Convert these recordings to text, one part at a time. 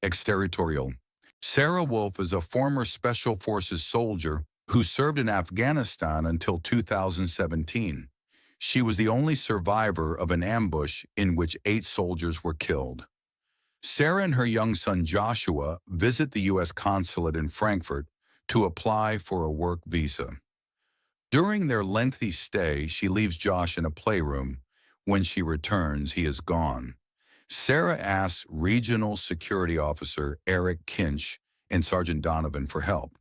Exterritorial. Sarah Wolf is a former Special Forces soldier who served in Afghanistan until 2017. She was the only survivor of an ambush in which 8 soldiers were killed. Sarah and her young son Joshua visit the U.S. consulate in Frankfurt to apply for a work visa. During their lengthy stay, she leaves Josh in a playroom. When she returns, he is gone. Sarah asks Regional Security Officer Eric Kinch and Sergeant Donovan for help.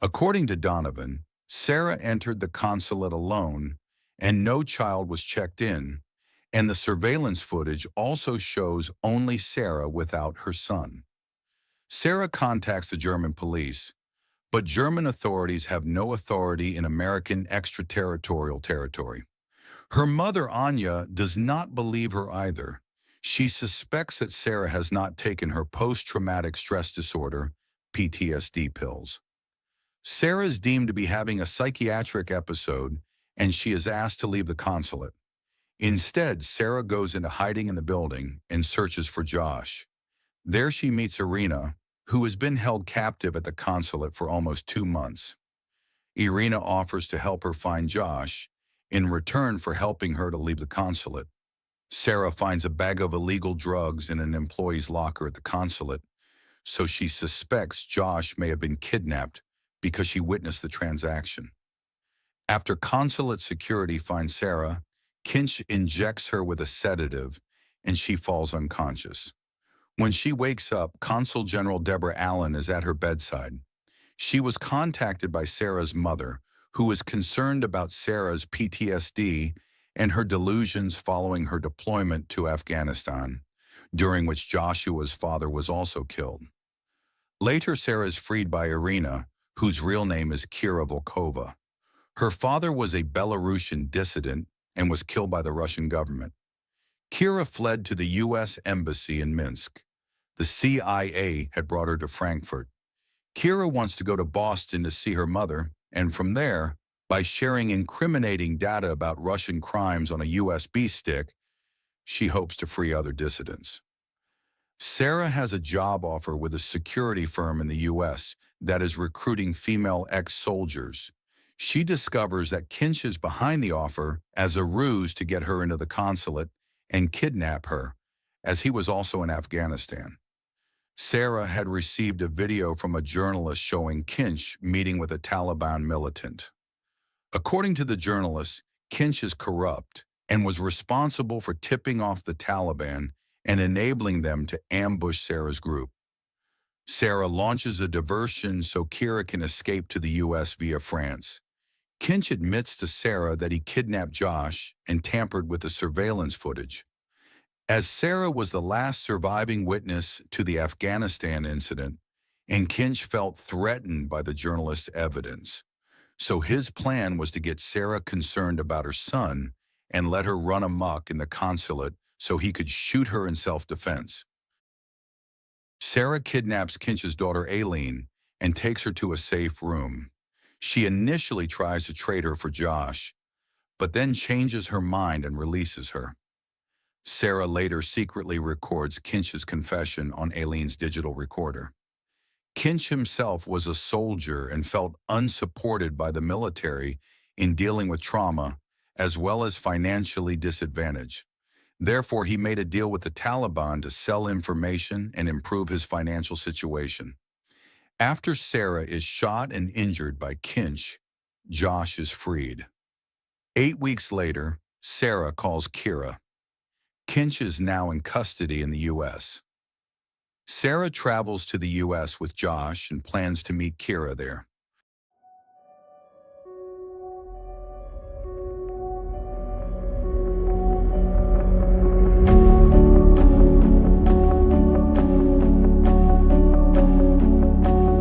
According to Donovan, Sarah entered the consulate alone and no child was checked in, and the surveillance footage also shows only Sarah without her son. Sarah contacts the German police, but German authorities have no authority in American extraterritorial territory. Her mother, Anya, does not believe her either. She suspects that Sarah has not taken her post-traumatic stress disorder, PTSD pills. Sarah is deemed to be having a psychiatric episode, and she is asked to leave the consulate. Instead, Sarah goes into hiding in the building and searches for Josh. There she meets Irina, who has been held captive at the consulate for almost 2 months. Irina offers to help her find Josh in return for helping her to leave the consulate. Sarah finds a bag of illegal drugs in an employee's locker at the consulate, so she suspects Josh may have been kidnapped because she witnessed the transaction. After consulate security finds Sarah, Kinch injects her with a sedative and she falls unconscious. When she wakes up, Consul General Deborah Allen is at her bedside. She was contacted by Sarah's mother, who is concerned about Sarah's PTSD and her delusions following her deployment to Afghanistan, during which Joshua's father was also killed. Later, Sarah is freed by Irina, whose real name is Kira Volkova. Her father was a Belarusian dissident and was killed by the Russian government. Kira fled to the U.S. Embassy in Minsk. The CIA had brought her to Frankfurt. Kira wants to go to Boston to see her mother, and from there, by sharing incriminating data about Russian crimes on a USB stick, she hopes to free other dissidents. Sarah has a job offer with a security firm in the U.S. that is recruiting female ex-soldiers. She discovers that Kinch is behind the offer as a ruse to get her into the consulate and kidnap her, as he was also in Afghanistan. Sarah had received a video from a journalist showing Kinch meeting with a Taliban militant. According to the journalist, Kinch is corrupt and was responsible for tipping off the Taliban and enabling them to ambush Sarah's group. Sarah launches a diversion so Kira can escape to the U.S. via France. Kinch admits to Sarah that he kidnapped Josh and tampered with the surveillance footage. As Sarah was the last surviving witness to the Afghanistan incident, and Kinch felt threatened by the journalist's evidence, so his plan was to get Sarah concerned about her son and let her run amok in the consulate so he could shoot her in self-defense. Sarah kidnaps Kinch's daughter Aileen and takes her to a safe room. She initially tries to trade her for Josh, but then changes her mind and releases her. Sarah later secretly records Kinch's confession on Aileen's digital recorder. Kinch himself was a soldier and felt unsupported by the military in dealing with trauma, as well as financially disadvantaged. Therefore, he made a deal with the Taliban to sell information and improve his financial situation. After Sarah is shot and injured by Kinch, Josh is freed. 8 weeks later, Sarah calls Kira. Kinch is now in custody in the U.S. Sarah travels to the U.S. with Josh and plans to meet Kira there.